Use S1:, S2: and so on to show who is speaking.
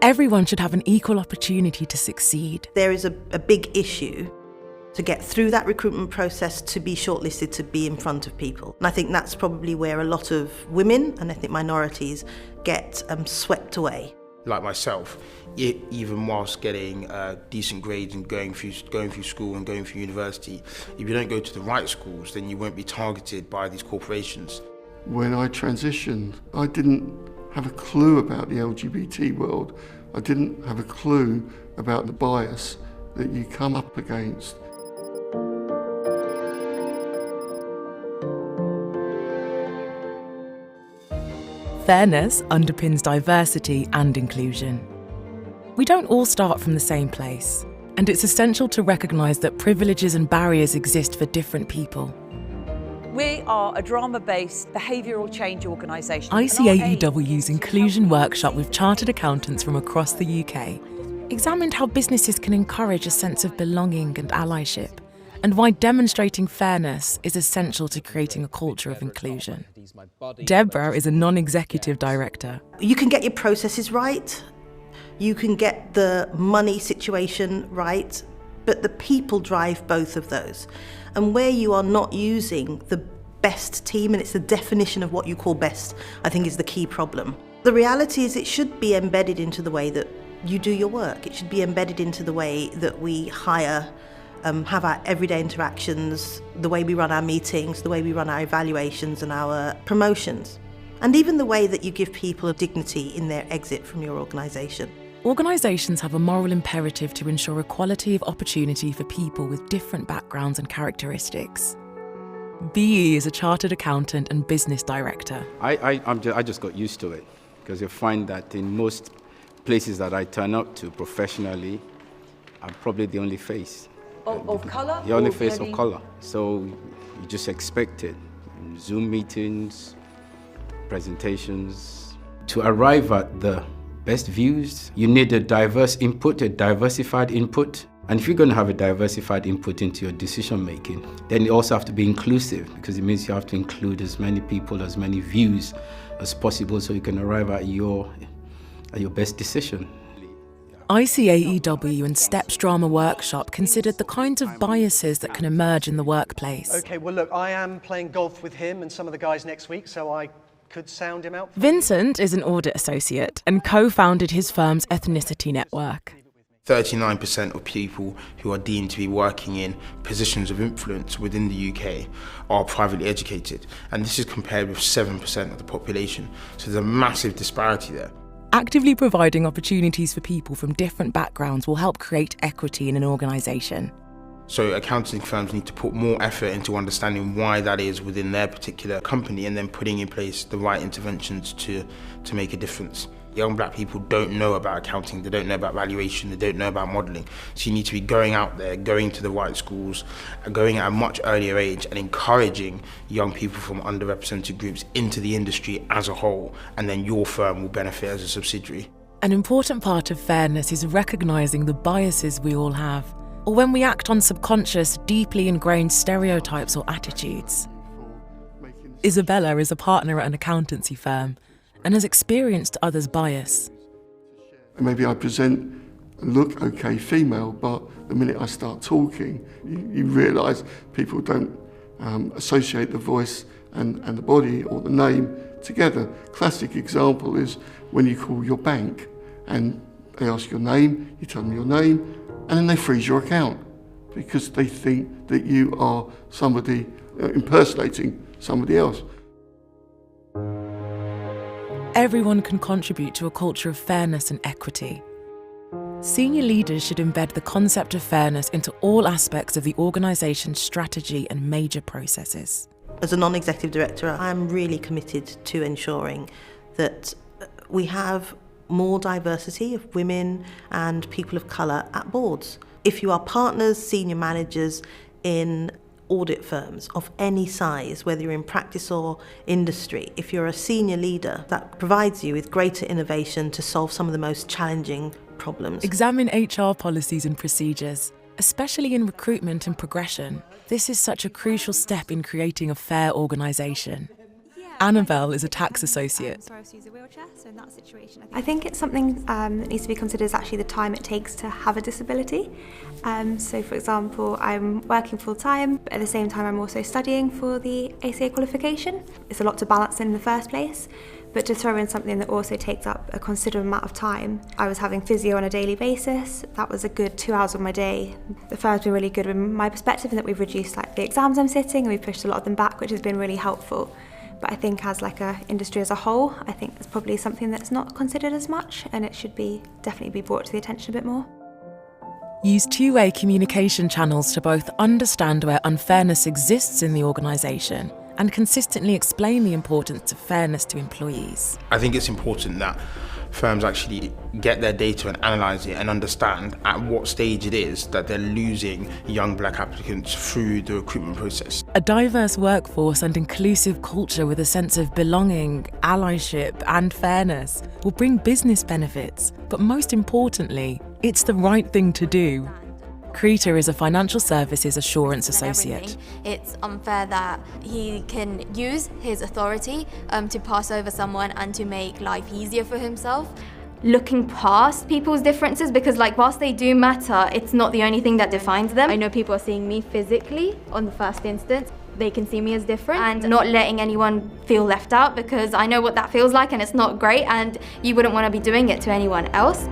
S1: Everyone should have an equal opportunity to succeed.
S2: There is a big issue to get through that recruitment process, to be shortlisted, to be in front of people. And I think that's probably where a lot of women and ethnic minorities get swept away.
S3: Like myself, even whilst getting decent grades and going through school and going through university, if you don't go to the right schools, then you won't be targeted by these corporations.
S4: When I transitioned, I didn't have a clue about the LGBT world. I didn't have a clue about the bias that you come up against.
S1: Fairness underpins diversity and inclusion. We don't all start from the same place, and it's essential to recognise that privileges and barriers exist for different people.
S5: We are a drama-based behavioural change organisation.
S1: ICAEW's Inclusion Workshop with chartered accountants from across the UK examined how businesses can encourage a sense of belonging and allyship, and why demonstrating fairness is essential to creating a culture of inclusion. Deborah is a non-executive director.
S2: You can get your processes right, you can get the money situation right, but the people drive both of those. And where you are not using the best team, and it's the definition of what you call best, I think is the key problem. The reality is it should be embedded into the way that you do your work. It should be embedded into the way that we hire, have our everyday interactions, the way we run our meetings, the way we run our evaluations and our promotions. And even the way that you give people a dignity in their exit from your organisation.
S1: Organisations have a moral imperative to ensure equality of opportunity for people with different backgrounds and characteristics. BE is a chartered accountant and business director.
S6: I just got used to it, because you find that in most places that I turn up to professionally, I'm probably the only face.
S5: Of colour?
S6: The only face of colour. So you just expect it. Zoom meetings, presentations. To arrive at the best views, you need a diverse input, a diversified input. And if you're going to have a diversified input into your decision making, then you also have to be inclusive, because it means you have to include as many people, as many views as possible, so you can arrive at your best decision.
S1: ICAEW and STEPS Drama Workshop considered the kinds of biases that can emerge in the workplace.
S7: Okay, well look, I am playing golf with him and some of the guys next week, so I could sound him out.
S1: Vincent is an audit associate and co-founded his firm's ethnicity network.
S3: 39% of people who are deemed to be working in positions of influence within the UK are privately educated, and this is compared with 7% of the population. So there's a massive disparity there.
S1: Actively providing opportunities for people from different backgrounds will help create equity in an organisation.
S3: So accounting firms need to put more effort into understanding why that is within their particular company, and then putting in place the right interventions to make a difference. Young black people don't know about accounting, they don't know about valuation, they don't know about modelling. So you need to be going out there, going to the right schools, going at a much earlier age and encouraging young people from underrepresented groups into the industry as a whole, and then your firm will benefit as a subsidiary.
S1: An important part of fairness is recognising the biases we all have, or when we act on subconscious, deeply ingrained stereotypes or attitudes. Isabella is a partner at an accountancy firm and has experienced others' bias.
S4: Maybe I present and look okay female, but the minute I start talking, you realise people don't associate the voice and the body or the name together. Classic example is when you call your bank and they ask your name, you tell them your name, and then they freeze your account because they think that you are somebody impersonating somebody else.
S1: Everyone can contribute to a culture of fairness and equity. Senior leaders should embed the concept of fairness into all aspects of the organisation's strategy and major processes.
S2: As a non-executive director, I'm really committed to ensuring that we have more diversity of women and people of colour at boards. If you are partners, senior managers in audit firms of any size, whether you're in practice or industry, if you're a senior leader, that provides you with greater innovation to solve some of the most challenging problems.
S1: Examine HR policies and procedures, especially in recruitment and progression. This is such a crucial step in creating a fair organisation. Annabelle is a tax associate.
S8: So I was using a wheelchair, so in that situation, I think it's something that needs to be considered is actually the time it takes to have a disability. So for example, I'm working full time, but at the same time I'm also studying for the ICAEW qualification. It's a lot to balance in the first place, but to throw in something that also takes up a considerable amount of time. I was having physio on a daily basis. That was a good 2 hours of my day. The firm's been really good with my perspective in that we've reduced the exams I'm sitting and we've pushed a lot of them back, which has been really helpful. But I think as a industry as a whole, I think it's probably something that's not considered as much, and it should definitely be brought to the attention a bit more.
S1: Use two-way communication channels to both understand where unfairness exists in the organisation and consistently explain the importance of fairness to employees.
S3: I think it's important that firms actually get their data and analyse it and understand at what stage it is that they're losing young black applicants through the recruitment process.
S1: A diverse workforce and inclusive culture with a sense of belonging, allyship and fairness will bring business benefits, but most importantly, it's the right thing to do. Krita is a financial services assurance associate.
S9: It's unfair that he can use his authority to pass over someone and to make life easier for himself. Looking past people's differences, because whilst they do matter, it's not the only thing that defines them. I know people are seeing me physically on the first instance. They can see me as different, and not letting anyone feel left out, because I know what that feels like and it's not great, and you wouldn't want to be doing it to anyone else.